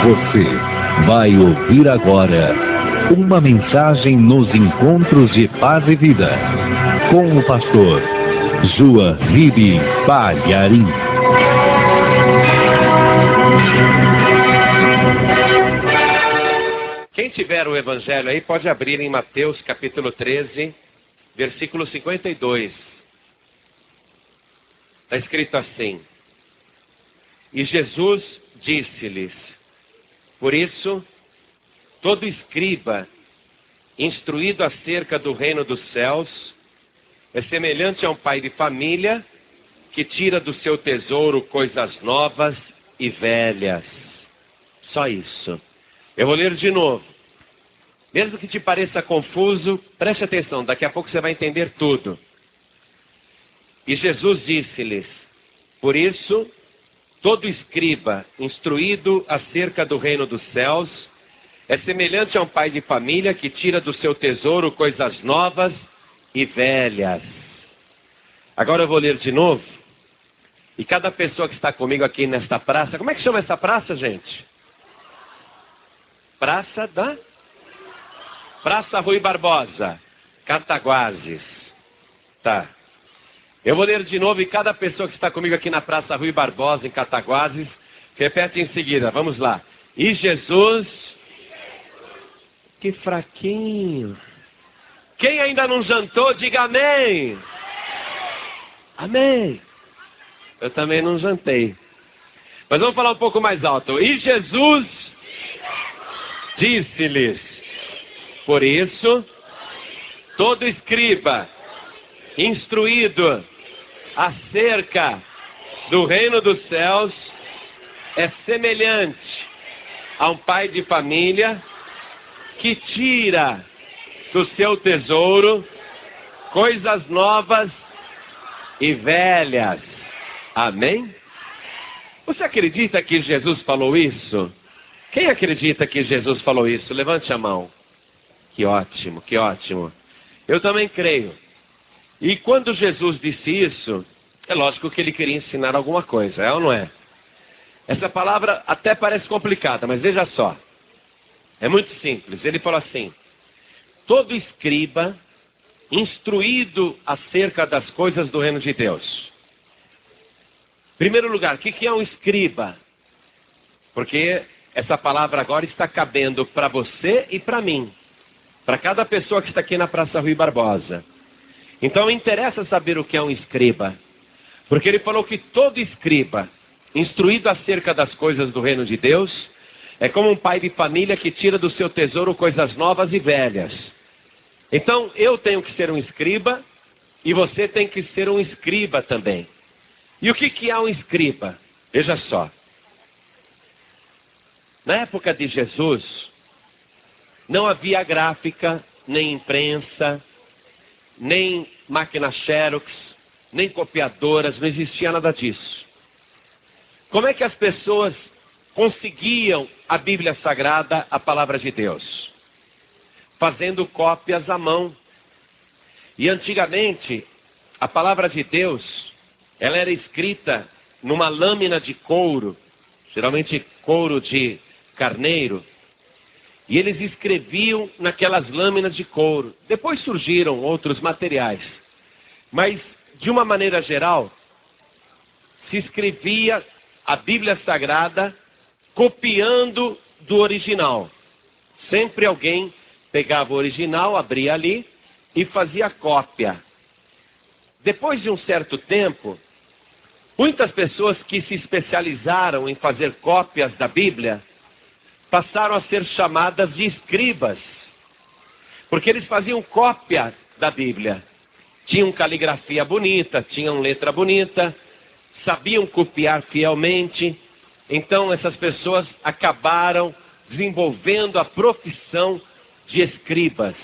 Você vai ouvir agora uma mensagem nos encontros de paz e vida com o pastor Joaquim Palharim. Quem tiver o evangelho aí pode abrir em Mateus capítulo 13, versículo 52. Está escrito assim: E Jesus disse-lhes: Por isso, todo escriba, instruído acerca do reino dos céus, é semelhante a um pai de família que tira do seu tesouro coisas novas e velhas. Só isso. Eu vou ler de novo. Mesmo que te pareça confuso, preste atenção, daqui a pouco você vai entender tudo. E Jesus disse-lhes: Por isso, todo escriba, instruído acerca do reino dos céus, é semelhante a um pai de família que tira do seu tesouro coisas novas e velhas. Agora eu vou ler de novo. E cada pessoa que está comigo aqui nesta praça, como é que chama essa praça, gente? Praça Rui Barbosa, Cataguases. Tá. Eu vou ler de novo e cada pessoa que está comigo aqui na Praça Rui Barbosa, em Cataguases, repete em seguida. Vamos lá. E Jesus... Que fraquinho. Quem ainda não jantou, diga amém. Amém. Eu também não jantei. Mas vamos falar um pouco mais alto. E Jesus disse-lhes: Por isso, todo escriba, instruído acerca do reino dos céus, é semelhante a um pai de família que tira do seu tesouro coisas novas e velhas. Amém? Você acredita que Jesus falou isso? Quem acredita que Jesus falou isso? Levante a mão. Que ótimo, que ótimo. Eu também creio. E quando Jesus disse isso, é lógico que ele queria ensinar alguma coisa, é ou não é? Essa palavra até parece complicada, mas veja só. É muito simples. Ele falou assim: todo escriba, instruído acerca das coisas do reino de Deus. Em primeiro lugar, o que é um escriba? Porque essa palavra agora está cabendo para você e para mim. Para cada pessoa que está aqui na Praça Rui Barbosa. Então interessa saber o que é um escriba. Porque ele falou que todo escriba, instruído acerca das coisas do reino de Deus, é como um pai de família que tira do seu tesouro coisas novas e velhas. Então eu tenho que ser um escriba e você tem que ser um escriba também. E o que é um escriba? Veja só. Na época de Jesus, não havia gráfica, nem imprensa, nem máquina Xerox, nem copiadoras, não existia nada disso. Como é que as pessoas conseguiam a Bíblia Sagrada, a palavra de Deus? Fazendo cópias à mão. E antigamente, a palavra de Deus, ela era escrita numa lâmina de couro, geralmente couro de carneiro, e eles escreviam naquelas lâminas de couro. Depois surgiram outros materiais, mas de uma maneira geral, se escrevia a Bíblia Sagrada copiando do original. Sempre alguém pegava o original, abria ali e fazia cópia. Depois de um certo tempo, muitas pessoas que se especializaram em fazer cópias da Bíblia passaram a ser chamadas de escribas, porque eles faziam cópia da Bíblia. Tinham caligrafia bonita, tinham letra bonita, sabiam copiar fielmente. Então essas pessoas acabaram desenvolvendo a profissão de escribas.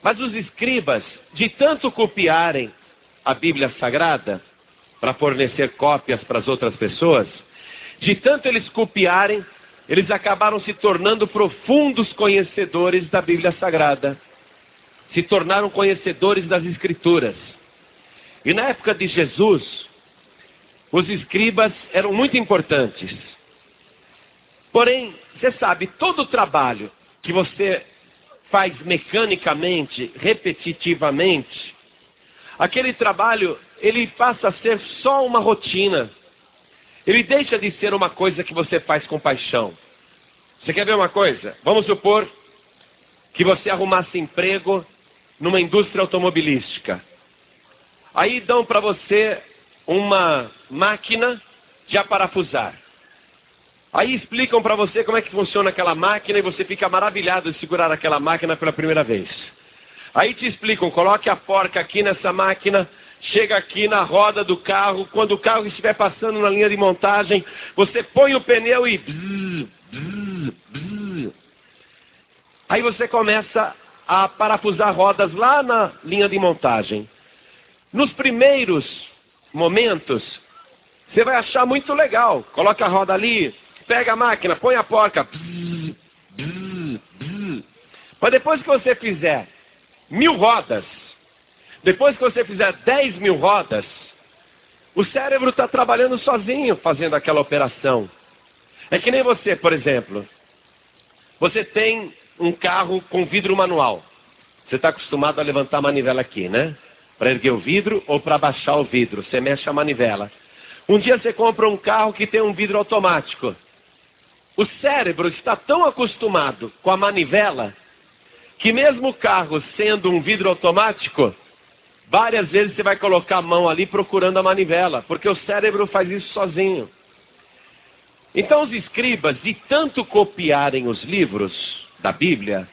Mas os escribas, de tanto copiarem a Bíblia Sagrada, para fornecer cópias para as outras pessoas, de tanto eles copiarem, eles acabaram se tornando profundos conhecedores da Bíblia Sagrada. Se tornaram conhecedores das Escrituras. E na época de Jesus, os escribas eram muito importantes. Porém, você sabe, todo o trabalho que você faz mecanicamente, repetitivamente, aquele trabalho, ele passa a ser só uma rotina. Ele deixa de ser uma coisa que você faz com paixão. Você quer ver uma coisa? Vamos supor que você arrumasse emprego numa indústria automobilística. Aí dão para você uma máquina de aparafusar. Aí explicam para você como é que funciona aquela máquina e você fica maravilhado de segurar aquela máquina pela primeira vez. Aí te explicam, coloque a porca aqui nessa máquina, chega aqui na roda do carro, quando o carro estiver passando na linha de montagem, você põe o pneu e... Aí você começa a parafusar rodas lá na linha de montagem. Nos primeiros momentos, você vai achar muito legal. Coloca a roda ali, pega a máquina, põe a porca. Mas depois que você fizer 1000 rodas, depois que você fizer 10.000 rodas, o cérebro está trabalhando sozinho fazendo aquela operação. É que nem você, por exemplo. Você tem um carro com vidro manual. Você está acostumado a levantar a manivela aqui, né? Para erguer o vidro ou para baixar o vidro. Você mexe a manivela. Um dia você compra um carro que tem um vidro automático. O cérebro está tão acostumado com a manivela que mesmo o carro sendo um vidro automático, várias vezes você vai colocar a mão ali procurando a manivela, porque o cérebro faz isso sozinho. Então os escribas, de tanto copiarem os livros da Bíblia,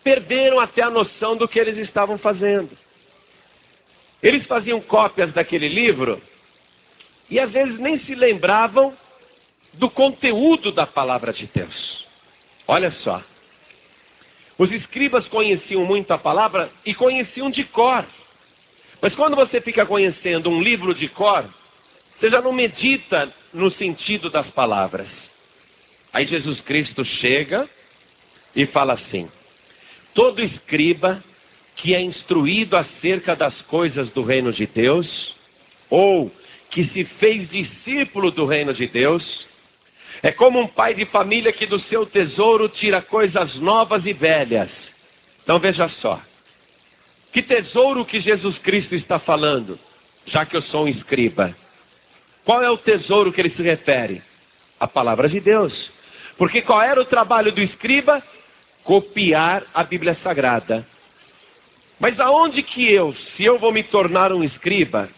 perderam até a noção do que eles estavam fazendo. Eles faziam cópias daquele livro e às vezes nem se lembravam do conteúdo da palavra de Deus. Olha só. Os escribas conheciam muito a palavra e conheciam de cor. Mas quando você fica conhecendo um livro de cor, você já não medita no sentido das palavras. Aí Jesus Cristo chega e fala assim: todo escriba que é instruído acerca das coisas do reino de Deus, ou que se fez discípulo do reino de Deus, é como um pai de família que do seu tesouro tira coisas novas e velhas. Então veja só. Que tesouro que Jesus Cristo está falando, já que eu sou um escriba? Qual é o tesouro que ele se refere? A palavra de Deus. Porque qual era o trabalho do escriba? Copiar a Bíblia Sagrada. Mas aonde que se eu vou me tornar um escriba,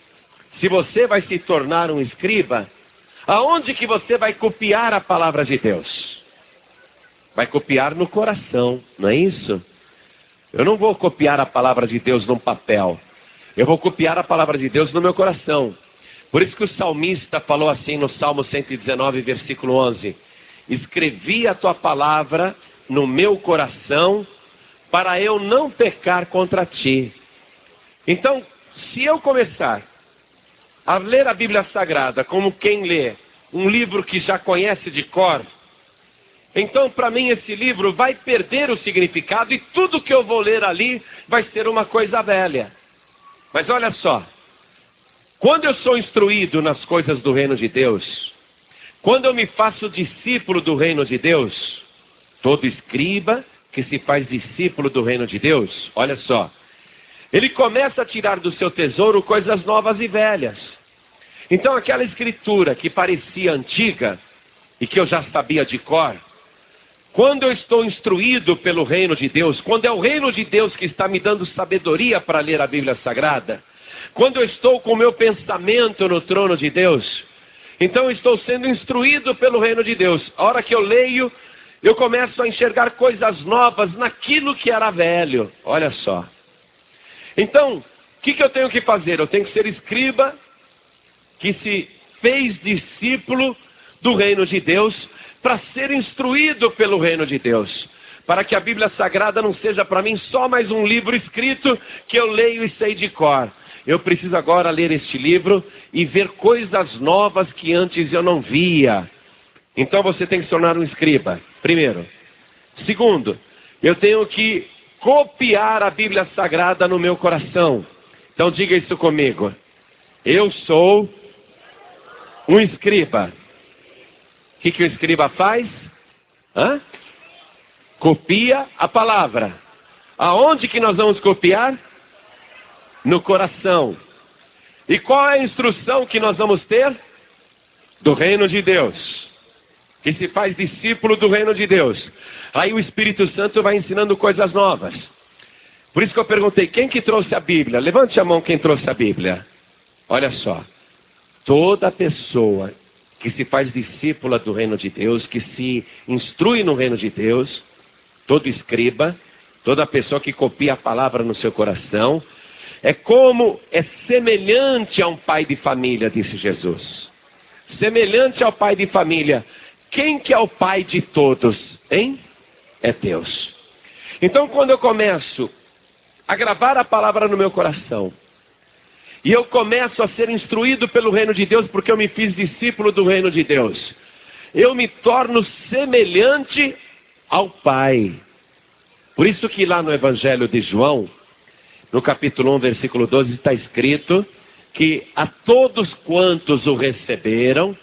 se você vai se tornar um escriba, aonde que você vai copiar a palavra de Deus? Vai copiar no coração, não é isso? Eu não vou copiar a palavra de Deus num papel. Eu vou copiar a palavra de Deus no meu coração. Por isso que o salmista falou assim no Salmo 119, versículo 11. Escrevi a tua palavra no meu coração, para eu não pecar contra ti. Então, se eu começar a ler a Bíblia Sagrada como quem lê um livro que já conhece de cor, então para mim esse livro vai perder o significado e tudo que eu vou ler ali vai ser uma coisa velha. Mas olha só, quando eu sou instruído nas coisas do reino de Deus, quando eu me faço discípulo do reino de Deus, todo escriba que se faz discípulo do reino de Deus, olha só, ele começa a tirar do seu tesouro coisas novas e velhas. Então aquela escritura que parecia antiga e que eu já sabia de cor, quando eu estou instruído pelo reino de Deus, quando é o reino de Deus que está me dando sabedoria para ler a Bíblia Sagrada, quando eu estou com o meu pensamento no trono de Deus, então eu estou sendo instruído pelo reino de Deus. A hora que eu leio, eu começo a enxergar coisas novas naquilo que era velho. Olha só. Então, o que eu tenho que fazer? Eu tenho que ser escriba que se fez discípulo do reino de Deus para ser instruído pelo reino de Deus. Para que a Bíblia Sagrada não seja para mim só mais um livro escrito que eu leio e sei de cor. Eu preciso agora ler este livro e ver coisas novas que antes eu não via. Então você tem que se tornar um escriba, primeiro. Segundo, eu tenho que copiar a Bíblia Sagrada no meu coração. Então diga isso comigo. Eu sou Um escriba. O que o escriba faz? Copia a palavra. Aonde que nós vamos copiar? No coração. E qual é a instrução que nós vamos ter? Do reino de Deus. Que se faz discípulo do reino de Deus. Aí o Espírito Santo vai ensinando coisas novas. Por isso que eu perguntei, quem que trouxe a Bíblia? Levante a mão quem trouxe a Bíblia. Olha só. Toda pessoa que se faz discípula do reino de Deus, que se instrui no reino de Deus, todo escriba, toda pessoa que copia a palavra no seu coração, é semelhante a um pai de família, disse Jesus. Semelhante ao pai de família. Quem que é o pai de todos, hein? É Deus. Então quando eu começo a gravar a palavra no meu coração, e eu começo a ser instruído pelo reino de Deus, porque eu me fiz discípulo do reino de Deus, eu me torno semelhante ao Pai. Por isso que lá no Evangelho de João, no capítulo 1, versículo 12, está escrito que a todos quantos o receberam,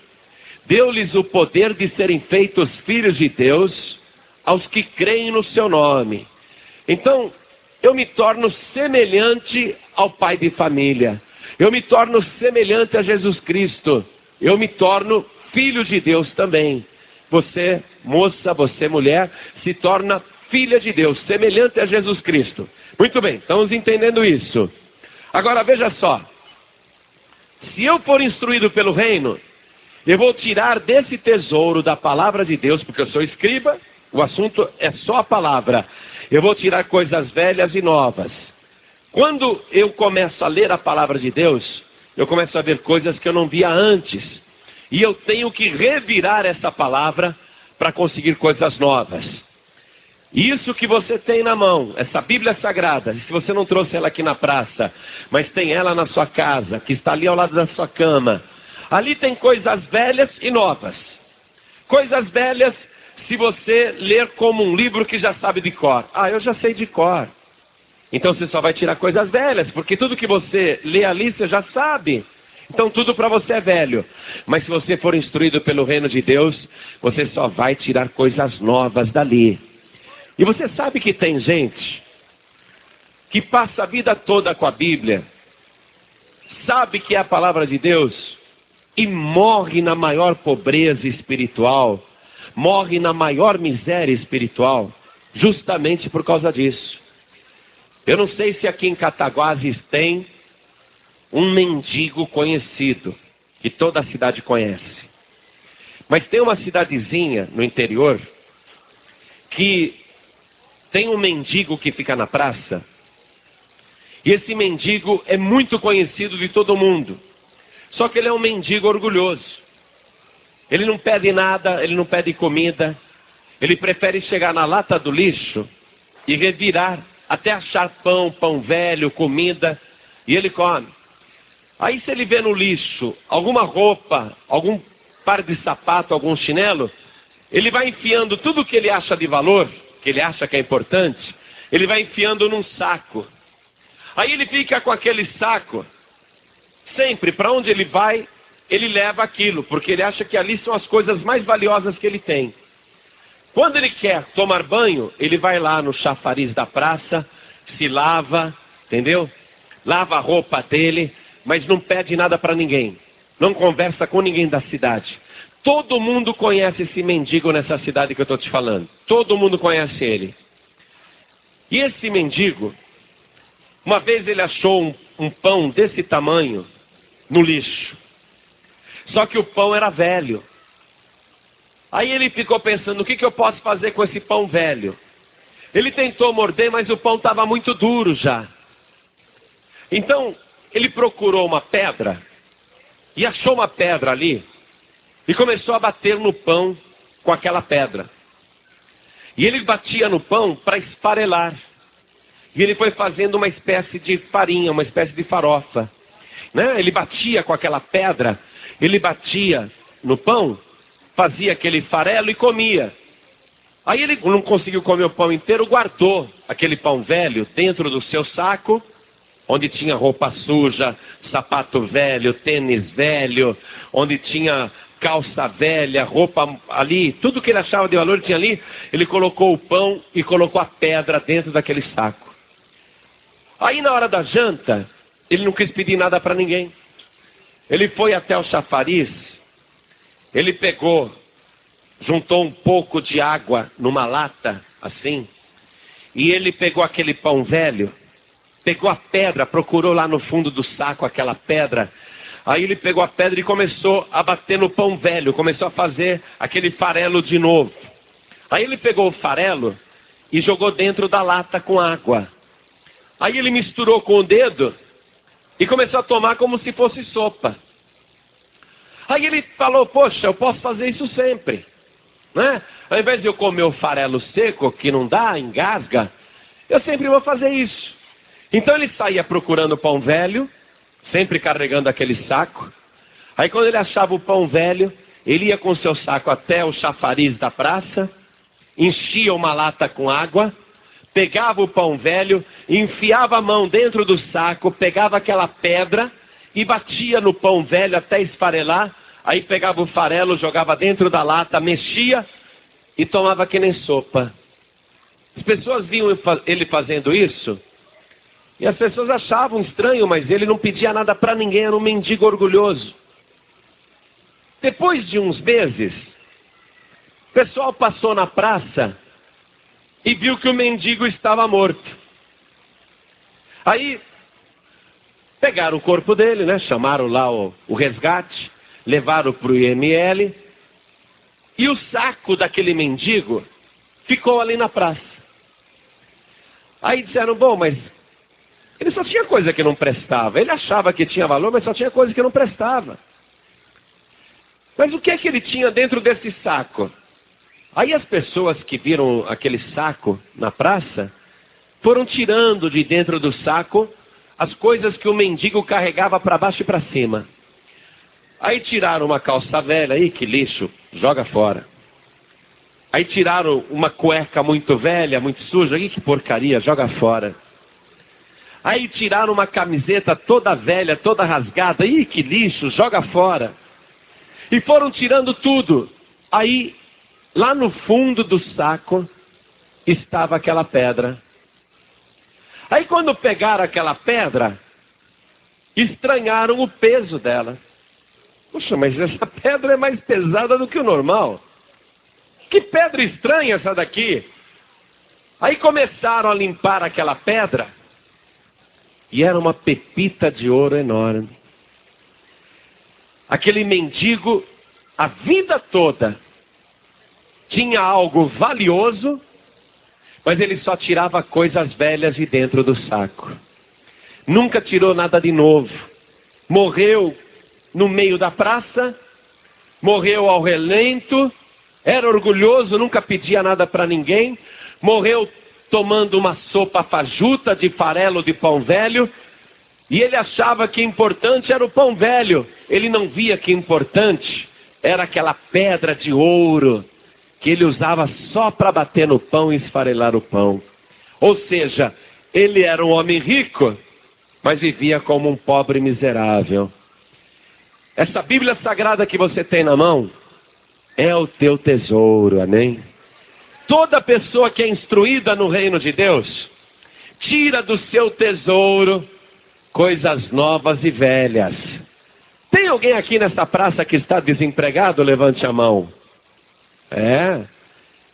deu-lhes o poder de serem feitos filhos de Deus, aos que creem no seu nome. Então, eu me torno semelhante ao pai de família. Eu me torno semelhante a Jesus Cristo. Eu me torno filho de Deus também. Você, moça, você, mulher, se torna filha de Deus, semelhante a Jesus Cristo. Muito bem, estamos entendendo isso. Agora veja só. Se eu for instruído pelo reino, eu vou tirar desse tesouro da palavra de Deus, porque eu sou escriba, o assunto é só a palavra. Eu vou tirar coisas velhas e novas. Quando eu começo a ler a palavra de Deus, eu começo a ver coisas que eu não via antes. E eu tenho que revirar essa palavra para conseguir coisas novas. Isso que você tem na mão, essa Bíblia Sagrada, se você não trouxe ela aqui na praça, mas tem ela na sua casa, que está ali ao lado da sua cama. Ali tem coisas velhas e novas. Coisas velhas, se você ler como um livro que já sabe de cor. Eu já sei de cor. Então você só vai tirar coisas velhas, porque tudo que você lê ali você já sabe. Então tudo para você é velho. Mas se você for instruído pelo reino de Deus, você só vai tirar coisas novas dali. E você sabe que tem gente que passa a vida toda com a Bíblia, sabe que é a palavra de Deus, e morre na maior pobreza espiritual, morre na maior miséria espiritual, justamente por causa disso. Eu não sei se aqui em Cataguases tem um mendigo conhecido, que toda a cidade conhece. Mas tem uma cidadezinha no interior, que tem um mendigo que fica na praça, e esse mendigo é muito conhecido de todo mundo. Só que ele é um mendigo orgulhoso. Ele não pede nada, ele não pede comida. Ele prefere chegar na lata do lixo e revirar até achar pão velho, comida, e ele come. Aí se ele vê no lixo alguma roupa, algum par de sapato, algum chinelo, ele vai enfiando tudo que ele acha de valor, que ele acha que é importante, ele vai enfiando num saco. Aí ele fica com aquele saco, sempre, para onde ele vai, ele leva aquilo, porque ele acha que ali são as coisas mais valiosas que ele tem. Quando ele quer tomar banho, ele vai lá no chafariz da praça, se lava, entendeu? Lava a roupa dele, mas não pede nada para ninguém. Não conversa com ninguém da cidade. Todo mundo conhece esse mendigo nessa cidade que eu estou te falando. Todo mundo conhece ele. E esse mendigo, uma vez ele achou um pão desse tamanho no lixo. Só que o pão era velho. Aí ele ficou pensando, o que eu posso fazer com esse pão velho? Ele tentou morder, mas o pão estava muito duro já. Então, ele procurou uma pedra, e achou uma pedra ali, e começou a bater no pão com aquela pedra. E ele batia no pão para esfarelar. E ele foi fazendo uma espécie de farinha, uma espécie de farofa. Né? Ele batia com aquela pedra, ele batia no pão, fazia aquele farelo e comia. Aí ele não conseguiu comer o pão inteiro, guardou aquele pão velho dentro do seu saco, onde tinha roupa suja, sapato velho, tênis velho, onde tinha calça velha, roupa ali, tudo que ele achava de valor tinha ali. Ele colocou o pão e colocou a pedra dentro daquele saco. Aí na hora da janta, ele não quis pedir nada para ninguém. Ele foi até o chafariz, ele pegou, juntou um pouco de água numa lata, assim, e ele pegou aquele pão velho, pegou a pedra, procurou lá no fundo do saco aquela pedra. Aí ele pegou a pedra e começou a bater no pão velho, começou a fazer aquele farelo de novo. Aí ele pegou o farelo e jogou dentro da lata com água. Aí ele misturou com o dedo e começou a tomar como se fosse sopa. Aí ele falou, poxa, eu posso fazer isso sempre, né? Ao invés de eu comer o farelo seco, que não dá, engasga, eu sempre vou fazer isso. Então ele saía procurando o pão velho, sempre carregando aquele saco. Aí quando ele achava o pão velho, ele ia com o seu saco até o chafariz da praça, enchia uma lata com água, pegava o pão velho, enfiava a mão dentro do saco, pegava aquela pedra e batia no pão velho até esfarelar. Aí pegava o farelo, jogava dentro da lata, mexia e tomava que nem sopa. As pessoas viam ele fazendo isso e as pessoas achavam estranho, mas ele não pedia nada para ninguém, era um mendigo orgulhoso. Depois de uns meses, o pessoal passou na praça e viu que o mendigo estava morto. Aí pegaram o corpo dele, né? Chamaram lá o resgate, levaram para o IML e o saco daquele mendigo ficou ali na praça. Aí disseram, bom, mas ele só tinha coisa que não prestava. Ele achava que tinha valor, mas só tinha coisa que não prestava. Mas o que é que ele tinha dentro desse saco? Aí as pessoas que viram aquele saco na praça foram tirando de dentro do saco as coisas que o mendigo carregava para baixo e para cima. Aí tiraram uma calça velha, aí que lixo, joga fora. Aí tiraram uma cueca muito velha, muito suja, aí que porcaria, joga fora. Aí tiraram uma camiseta toda velha, toda rasgada, aí que lixo, joga fora. E foram tirando tudo. Aí, lá no fundo do saco, estava aquela pedra. Aí quando pegaram aquela pedra, estranharam o peso dela. Puxa, mas essa pedra é mais pesada do que o normal. Que pedra estranha essa daqui. Aí começaram a limpar aquela pedra. E era uma pepita de ouro enorme. Aquele mendigo, a vida toda, tinha algo valioso, mas ele só tirava coisas velhas de dentro do saco. Nunca tirou nada de novo. Morreu no meio da praça, morreu ao relento, era orgulhoso, nunca pedia nada para ninguém, morreu tomando uma sopa fajuta de farelo de pão velho, e ele achava que importante era o pão velho. Ele não via que importante era aquela pedra de ouro que ele usava só para bater no pão e esfarelar o pão. Ou seja, ele era um homem rico, mas vivia como um pobre miserável. Essa Bíblia Sagrada que você tem na mão é o teu tesouro, amém? Toda pessoa que é instruída no reino de Deus, tira do seu tesouro coisas novas e velhas. Tem alguém aqui nessa praça que está desempregado? Levante a mão. É,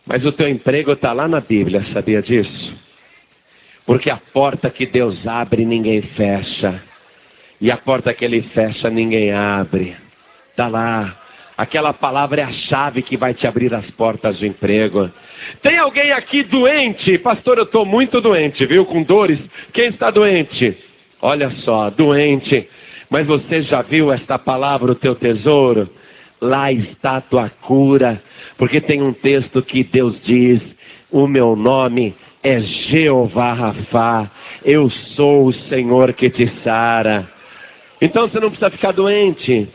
mas o teu emprego está lá na Bíblia, sabia disso? Porque a porta que Deus abre, ninguém fecha. E a porta que Ele fecha, ninguém abre. Está lá. Aquela palavra é a chave que vai te abrir as portas do emprego. Tem alguém aqui doente? Pastor, eu estou muito doente, viu? Com dores. Quem está doente? Olha só, doente. Mas você já viu esta palavra, o teu tesouro? Lá está a tua cura. Porque tem um texto que Deus diz, o meu nome é Jeová Rafá. Eu sou o Senhor que te sara. Então você não precisa ficar doente.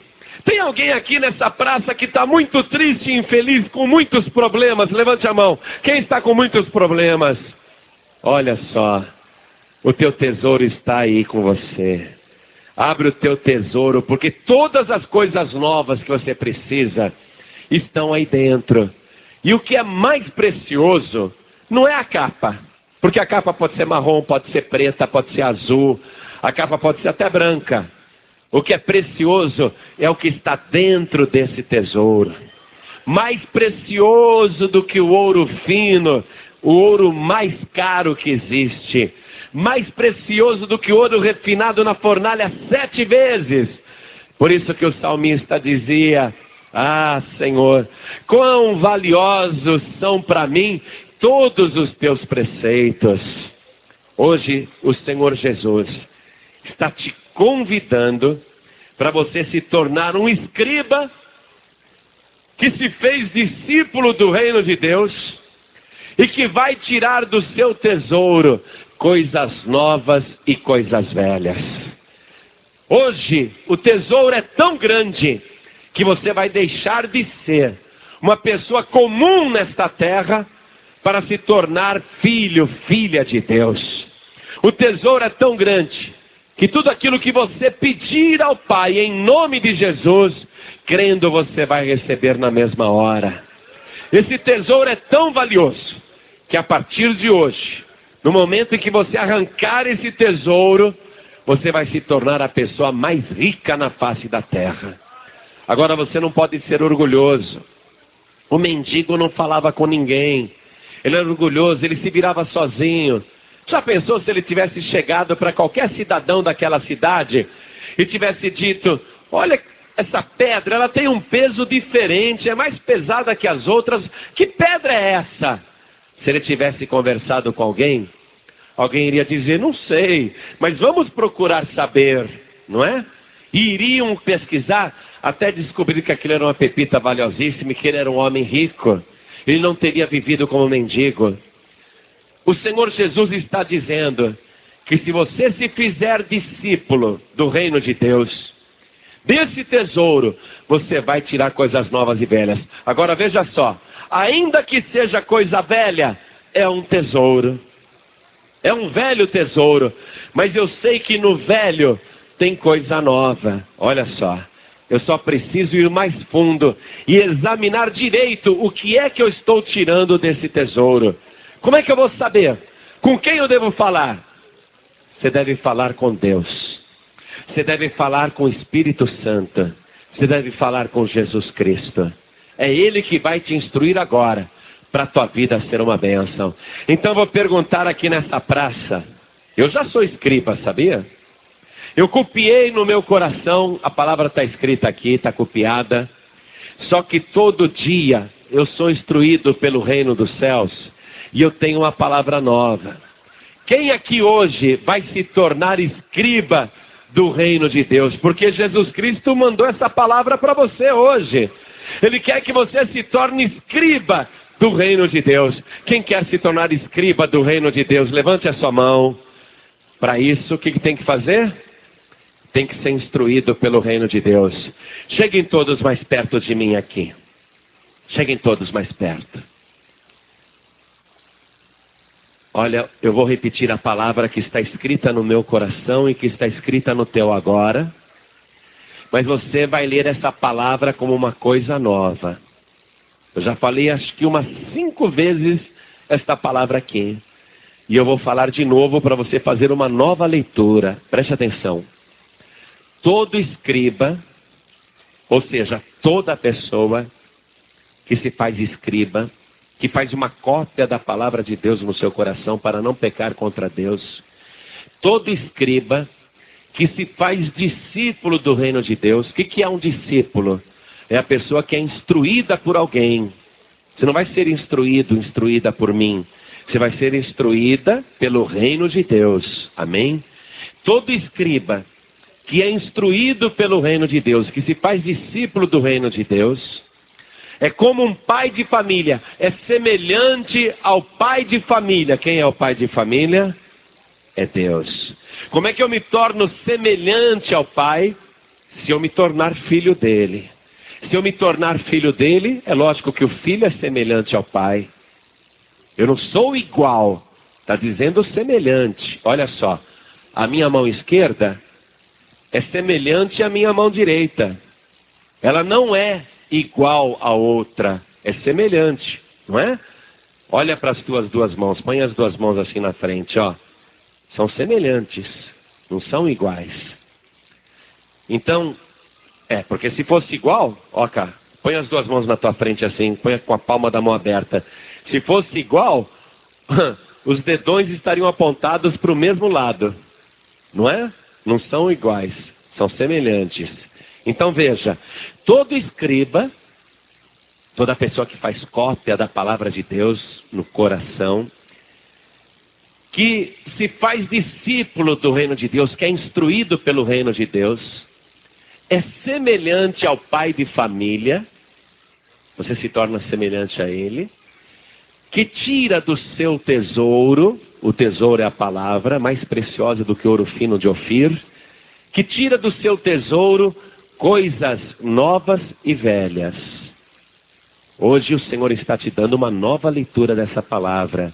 Tem alguém aqui nessa praça que está muito triste e infeliz, com muitos problemas? Levante a mão. Quem está com muitos problemas? Olha só. O teu tesouro está aí com você. Abre o teu tesouro, porque todas as coisas novas que você precisa estão aí dentro. E o que é mais precioso não é a capa, porque a capa pode ser marrom, pode ser preta, pode ser azul, a capa pode ser até branca. O que é precioso é o que está dentro desse tesouro. Mais precioso do que o ouro fino, o ouro mais caro que existe. Mais precioso do que o ouro refinado na fornalha 7 vezes. Por isso que o salmista dizia: ah, Senhor, quão valiosos são para mim todos os teus preceitos. Hoje o Senhor Jesus está te convidando para você se tornar um escriba que se fez discípulo do reino de Deus e que vai tirar do seu tesouro coisas novas e coisas velhas. Hoje o tesouro é tão grande que você vai deixar de ser uma pessoa comum nesta terra para se tornar filho, filha de Deus. O tesouro é tão grande que tudo aquilo que você pedir ao Pai em nome de Jesus, crendo, você vai receber na mesma hora. Esse tesouro é tão valioso que a partir de hoje, no momento em que você arrancar esse tesouro, você vai se tornar a pessoa mais rica na face da terra. Agora você não pode ser orgulhoso. O mendigo não falava com ninguém. Ele era orgulhoso, ele se virava sozinho. Já pensou se ele tivesse chegado para qualquer cidadão daquela cidade e tivesse dito: olha, essa pedra, ela tem um peso diferente, é mais pesada que as outras. Que pedra é essa? Se ele tivesse conversado com alguém, alguém iria dizer: não sei, mas vamos procurar saber, não é? E iriam pesquisar até descobrir que aquilo era uma pepita valiosíssima e que ele era um homem rico. Ele não teria vivido como mendigo. O Senhor Jesus está dizendo que se você se fizer discípulo do reino de Deus, desse tesouro, você vai tirar coisas novas e velhas. Agora veja só, ainda que seja coisa velha, é um tesouro. É um velho tesouro, mas eu sei que no velho tem coisa nova. Olha só, eu só preciso ir mais fundo e examinar direito o que é que eu estou tirando desse tesouro. Como é que eu vou saber? Com quem eu devo falar? Você deve falar com Deus. Você deve falar com o Espírito Santo. Você deve falar com Jesus Cristo. É Ele que vai te instruir agora para a tua vida ser uma bênção. Então eu vou perguntar aqui nessa praça. Eu já sou escriba, sabia? Eu copiei no meu coração, a palavra está escrita aqui, está copiada. Só que todo dia eu sou instruído pelo reino dos céus e eu tenho uma palavra nova. Quem aqui hoje vai se tornar escriba do reino de Deus? Porque Jesus Cristo mandou essa palavra para você hoje. Ele quer que você se torne escriba do reino de Deus. Quem quer se tornar escriba do reino de Deus? Levante a sua mão. Para isso, o que tem que fazer? Tem que ser instruído pelo reino de Deus. Cheguem todos mais perto de mim aqui. Cheguem todos mais perto. Olha, eu vou repetir a palavra que está escrita no meu coração e que está escrita no teu agora. Mas você vai ler essa palavra como uma coisa nova. Eu já falei acho que umas 5 vezes esta palavra aqui. E eu vou falar de novo para você fazer uma nova leitura. Preste atenção. Todo escriba, ou seja, toda pessoa que se faz escriba, que faz uma cópia da palavra de Deus no seu coração para não pecar contra Deus. Todo escriba que se faz discípulo do reino de Deus. O que é um discípulo? É a pessoa que é instruída por alguém. Você não vai ser instruída por mim. Você vai ser instruída pelo reino de Deus. Amém? Todo escriba que é instruído pelo reino de Deus, que se faz discípulo do reino de Deus, é como um pai de família, é semelhante ao pai de família. Quem é o pai de família? É Deus. Como é que eu me torno semelhante ao pai? Se eu me tornar filho dele. Se eu me tornar filho dele, é lógico que o filho é semelhante ao pai. Eu não sou igual, Está dizendo semelhante. Olha só, a minha mão esquerda é semelhante à minha mão direita. Ela não é igual à outra, é semelhante, não é? Olha para as tuas duas mãos, põe as duas mãos assim na frente, ó. São semelhantes, não são iguais. Então, porque se fosse igual, ó cá, põe as duas mãos na tua frente assim, põe com a palma da mão aberta. Se fosse igual, os dedões estariam apontados para o mesmo lado, não é? Não são iguais, são semelhantes. Então veja, todo escriba, toda pessoa que faz cópia da palavra de Deus no coração, que se faz discípulo do reino de Deus, que é instruído pelo reino de Deus, é semelhante ao pai de família, você se torna semelhante a ele, que tira do seu tesouro, o tesouro é a palavra, mais preciosa do que ouro fino de Ofir, que tira do seu tesouro coisas novas e velhas. Hoje o Senhor está te dando uma nova leitura dessa palavra,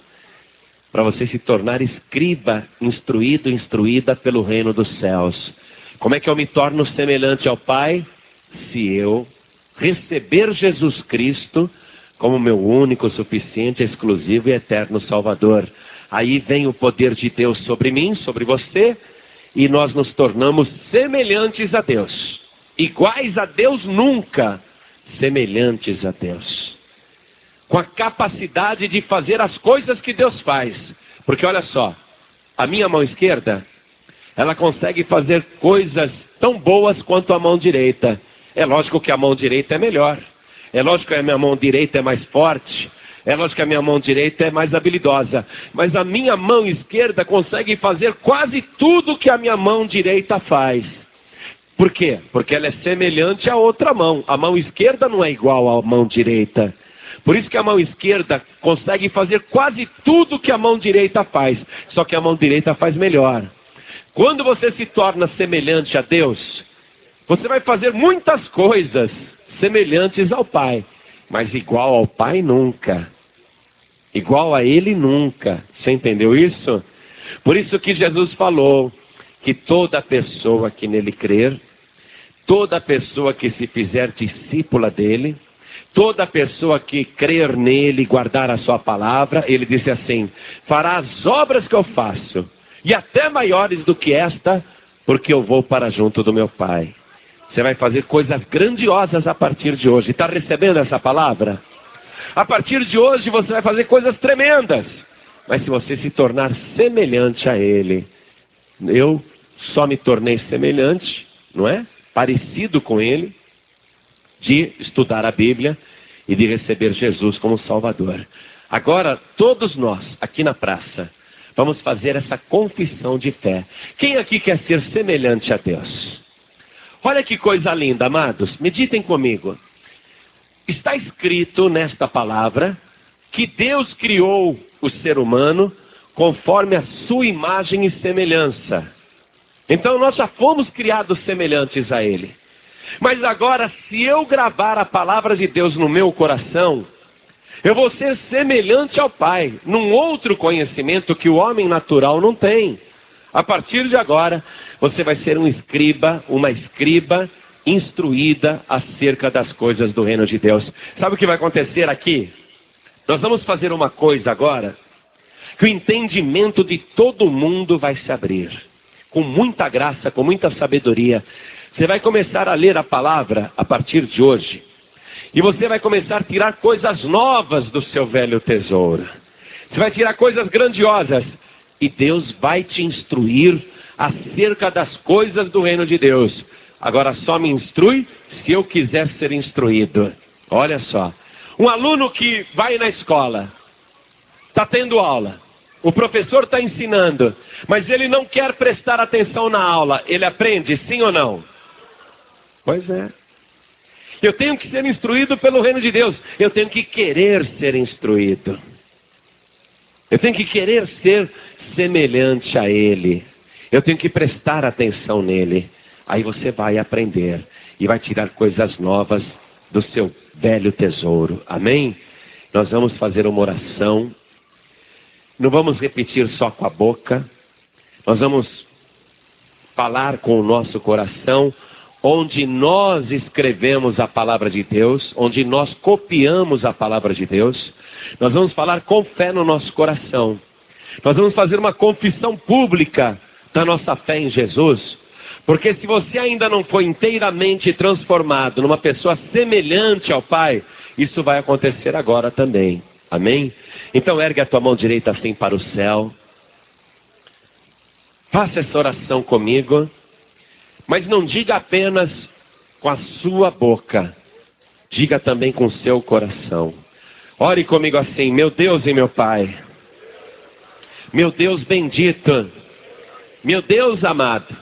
para você se tornar escriba, instruído, instruída pelo reino dos céus. Como é que eu me torno semelhante ao Pai? Se eu receber Jesus Cristo como meu único, suficiente, exclusivo e eterno Salvador. Aí vem o poder de Deus sobre mim, sobre você, e nós nos tornamos semelhantes a Deus. Iguais a Deus nunca, semelhantes a Deus. Com a capacidade de fazer as coisas que Deus faz. Porque olha só, a minha mão esquerda, ela consegue fazer coisas tão boas quanto a mão direita. É lógico que a mão direita é melhor. É lógico que a minha mão direita é mais forte. É lógico que a minha mão direita é mais habilidosa. Mas a minha mão esquerda consegue fazer quase tudo que a minha mão direita faz. Por quê? Porque ela é semelhante à outra mão. A mão esquerda não é igual à mão direita. Por isso que a mão esquerda consegue fazer quase tudo que a mão direita faz. Só que a mão direita faz melhor. Quando você se torna semelhante a Deus, você vai fazer muitas coisas semelhantes ao Pai. Mas igual ao Pai nunca. Igual a Ele nunca. Você entendeu isso? Por isso que Jesus falou que toda pessoa que nele crer, toda pessoa que se fizer discípula dele, toda pessoa que crer nele e guardar a sua palavra, ele disse assim, fará as obras que eu faço, e até maiores do que esta, porque eu vou para junto do meu Pai. Você vai fazer coisas grandiosas a partir de hoje. Está recebendo essa palavra? A partir de hoje você vai fazer coisas tremendas. Mas se você se tornar semelhante a Ele, eu só me tornei semelhante, não é? Parecido com Ele, de estudar a Bíblia e de receber Jesus como Salvador. Agora, todos nós, aqui na praça, vamos fazer essa confissão de fé. Quem aqui quer ser semelhante a Deus? Olha que coisa linda, amados. Meditem comigo. Está escrito nesta palavra que Deus criou o ser humano conforme a sua imagem e semelhança. Então nós já fomos criados semelhantes a Ele. Mas agora, se eu gravar a palavra de Deus no meu coração, eu vou ser semelhante ao Pai, num outro conhecimento que o homem natural não tem. A partir de agora, você vai ser um escriba, uma escriba instruída acerca das coisas do reino de Deus. Sabe o que vai acontecer aqui? Nós vamos fazer uma coisa agora, que o entendimento de todo mundo vai se abrir. Com muita graça, com muita sabedoria. Você vai começar a ler a palavra a partir de hoje. E você vai começar a tirar coisas novas do seu velho tesouro. Você vai tirar coisas grandiosas. E Deus vai te instruir acerca das coisas do reino de Deus. Agora só me instrui se eu quiser ser instruído. Olha só. Um aluno que vai na escola, está tendo aula. O professor está ensinando, mas ele não quer prestar atenção na aula. Ele aprende, sim ou não? Pois é. Eu tenho que ser instruído pelo reino de Deus. Eu tenho que querer ser instruído. Eu tenho que querer ser semelhante a Ele. Eu tenho que prestar atenção nele. Aí você vai aprender e vai tirar coisas novas do seu velho tesouro. Amém? Nós vamos fazer uma oração. não vamos repetir só com a boca, nós vamos falar com o nosso coração, onde nós escrevemos a palavra de Deus, onde nós copiamos a palavra de Deus. Nós vamos falar com fé no nosso coração. Nós vamos fazer uma confissão pública da nossa fé em Jesus. Porque se você ainda não foi inteiramente transformado numa pessoa semelhante ao Pai, isso vai acontecer agora também. Amém? Então ergue a tua mão direita assim para o céu. Faça essa oração comigo. Mas não diga apenas com a sua boca. Diga também com o seu coração. Ore comigo assim: meu Deus e meu Pai, meu Deus bendito, meu Deus amado,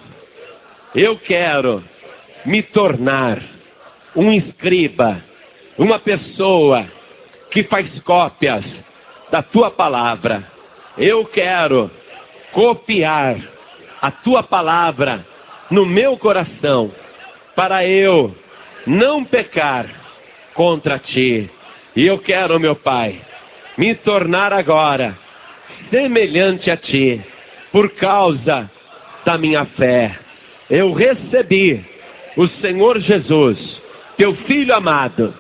eu quero me tornar um escriba, uma pessoa que faz cópias da Tua palavra. Eu quero copiar a Tua palavra no meu coração, para eu não pecar contra Ti. E eu quero, meu Pai, me tornar agora semelhante a Ti, por causa da minha fé. Eu recebi o Senhor Jesus, Teu Filho amado,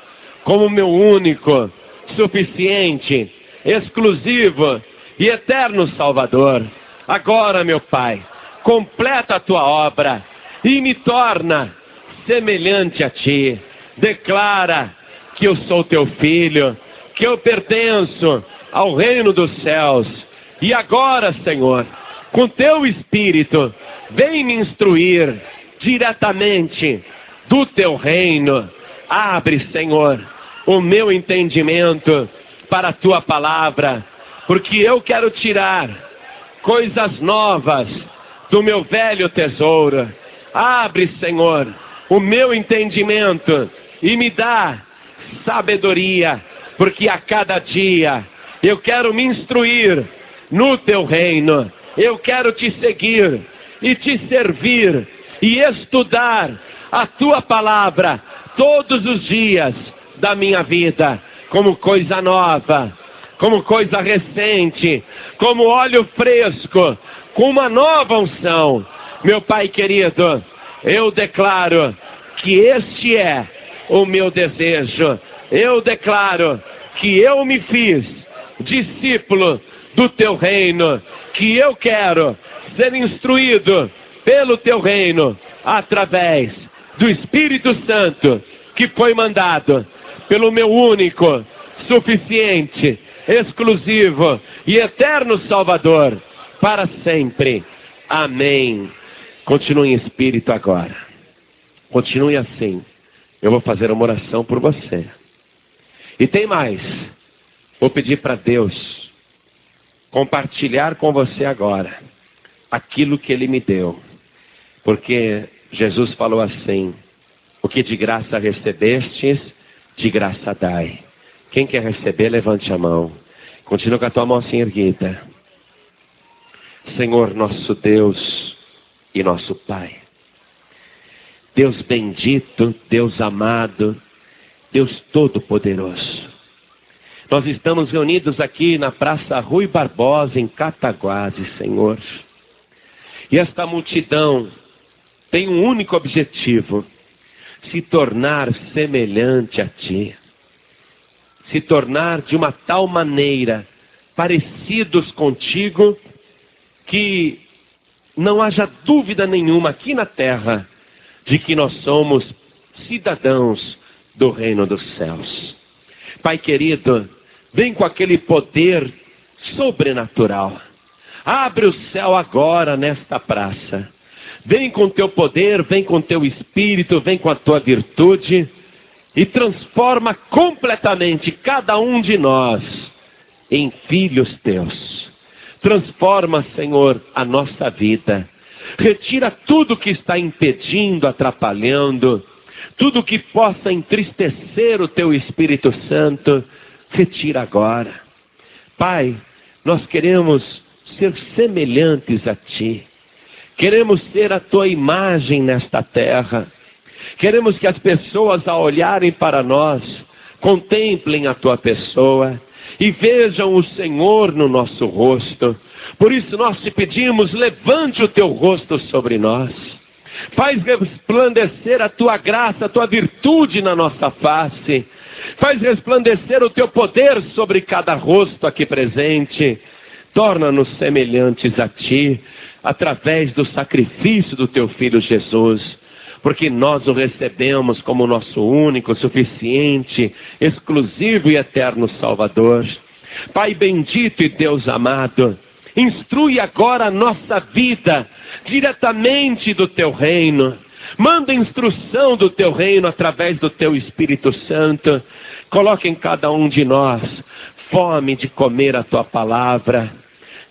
como meu único, suficiente, exclusivo e eterno Salvador. Agora, meu Pai, completa a Tua obra e me torna semelhante a Ti. Declara que eu sou Teu Filho, que eu pertenço ao reino dos céus. E agora, Senhor, com Teu Espírito, vem me instruir diretamente do Teu reino. Abre, Senhor, o meu entendimento para a Tua palavra, porque eu quero tirar coisas novas do meu velho tesouro. Abre, Senhor, o meu entendimento e me dá sabedoria, porque a cada dia eu quero me instruir no Teu reino. Eu quero Te seguir e Te servir e estudar a Tua palavra todos os dias da minha vida, como coisa nova, como coisa recente, como óleo fresco, com uma nova unção. Meu Pai querido, eu declaro que este é o meu desejo. Eu declaro que eu me fiz discípulo do Teu reino, que eu quero ser instruído pelo Teu reino, através do Espírito Santo, que foi mandado pelo meu único, suficiente, exclusivo e eterno Salvador, para sempre. Amém. Continue em espírito agora. Continue assim. Eu vou fazer uma oração por você. E tem mais. Vou pedir para Deus compartilhar com você agora aquilo que Ele me deu. Porque Jesus falou assim: o que de graça recebestes, de graça dai. Quem quer receber, levante a mão. Continua com a tua mão assim erguida. Senhor, nosso Deus e nosso Pai, Deus bendito, Deus amado, Deus todo-poderoso, nós estamos reunidos aqui na Praça Rui Barbosa, em Cataguases, Senhor. E esta multidão tem um único objetivo: se tornar semelhante a Ti. Se tornar de uma tal maneira parecidos contigo, que não haja dúvida nenhuma aqui na terra de que nós somos cidadãos do reino dos céus. Pai querido, vem com aquele poder sobrenatural. Abre o céu agora nesta praça. Vem com Teu poder, vem com Teu Espírito, vem com a Tua virtude e transforma completamente cada um de nós em filhos Teus. Transforma, Senhor, a nossa vida. Retira tudo que está impedindo, atrapalhando, tudo que possa entristecer o Teu Espírito Santo. Retira agora. Pai, nós queremos ser semelhantes a Ti. Queremos ser a Tua imagem nesta terra. Queremos que as pessoas, ao olharem para nós, contemplem a Tua pessoa. e vejam o Senhor no nosso rosto. Por isso nós te pedimos, levante o teu rosto sobre nós. Faz resplandecer a tua graça, a tua virtude na nossa face. Faz resplandecer o teu poder sobre cada rosto aqui presente. Torna-nos semelhantes a ti, através do sacrifício do teu Filho Jesus. Porque nós o recebemos como nosso único, suficiente, exclusivo e eterno Salvador. Pai bendito e Deus amado, instrui agora a nossa vida diretamente do teu reino. Manda instrução do teu reino através do teu Espírito Santo. Coloca em cada um de nós fome de comer a tua palavra,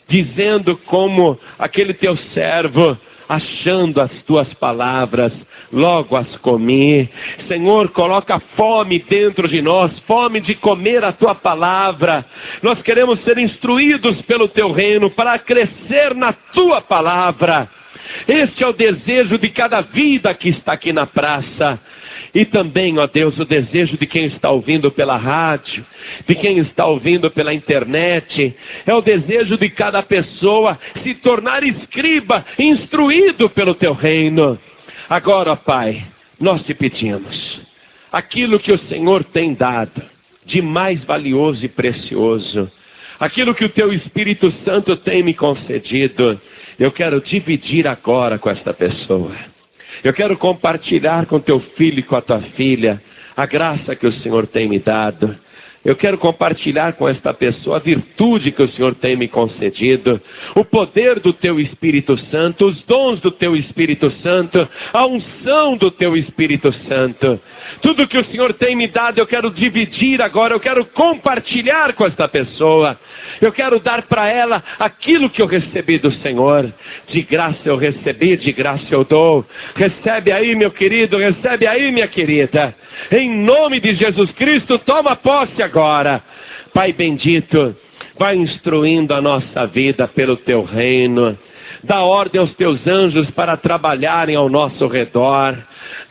dizendo como aquele teu servo, achando as tuas palavras, logo as comi. Senhor, coloca fome dentro de nós, fome de comer a tua palavra. Nós queremos ser instruídos pelo teu reino para crescer na tua palavra. Este é o desejo de cada vida que está aqui na praça. E também, ó Deus, o desejo de quem está ouvindo pela rádio, de quem está ouvindo pela internet. É o desejo de cada pessoa se tornar escriba, instruído pelo teu reino. Agora, ó Pai, nós te pedimos, aquilo que o Senhor tem dado de mais valioso e precioso, aquilo que o teu Espírito Santo tem me concedido, eu quero dividir agora com esta pessoa. Eu quero compartilhar com teu filho e com a tua filha a graça que o Senhor tem me dado. Eu quero compartilhar com esta pessoa a virtude que o Senhor tem me concedido, o poder do teu Espírito Santo, os dons do teu Espírito Santo, a unção do teu Espírito Santo. Tudo que o Senhor tem me dado, eu quero dividir agora, eu quero compartilhar com esta pessoa. Eu quero dar para ela aquilo que eu recebi do Senhor. De graça eu recebi, de graça eu dou. Recebe aí, meu querido, recebe aí, minha querida. Em nome de Jesus Cristo, toma posse agora. Pai bendito, vai instruindo a nossa vida pelo teu reino. Dá ordem aos teus anjos para trabalharem ao nosso redor.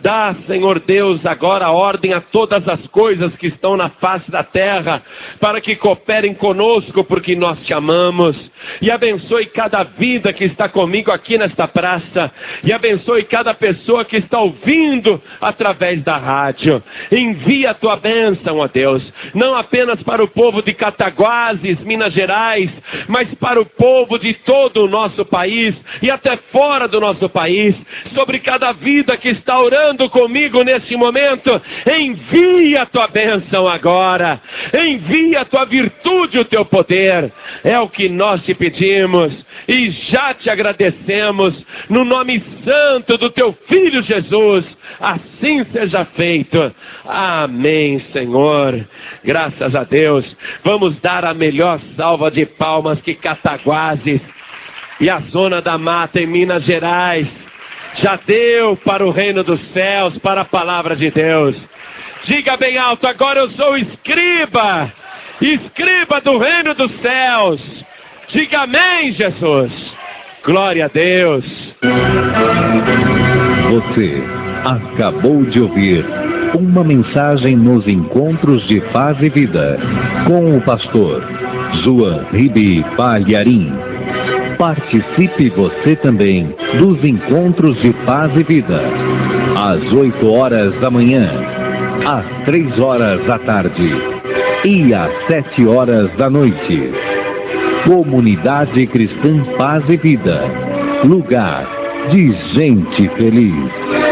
Dá, Senhor Deus, agora ordem a todas as coisas que estão na face da terra, para que cooperem conosco, porque nós te amamos. E abençoe cada vida que está comigo aqui nesta praça. E abençoe cada pessoa que está ouvindo através da rádio. Envia a tua bênção, ó Deus, não apenas para o povo de Cataguases, Minas Gerais, mas para o povo de todo o nosso país e até fora do nosso país. Sobre cada vida que está orando comigo nesse momento, envia a tua bênção agora, envia a tua virtude, o teu poder. É o que nós te pedimos e já te agradecemos no nome santo do teu Filho Jesus. Assim seja feito. Amém, Senhor. Graças a Deus. Vamos dar a melhor salva de palmas que Cataguases e a Zona da Mata em Minas Gerais já deu para o reino dos céus, para a palavra de Deus. Diga bem alto: agora eu sou escriba, escriba do reino dos céus. Diga amém, Jesus. Glória a Deus. Você acabou de ouvir uma mensagem nos Encontros de Paz e Vida, com o pastor João Ribe Palharim. Participe você também dos Encontros de Paz e Vida, às 8 horas da manhã, às 3 horas da tarde e às 7 horas da noite. Comunidade Cristã Paz e Vida, lugar de gente feliz.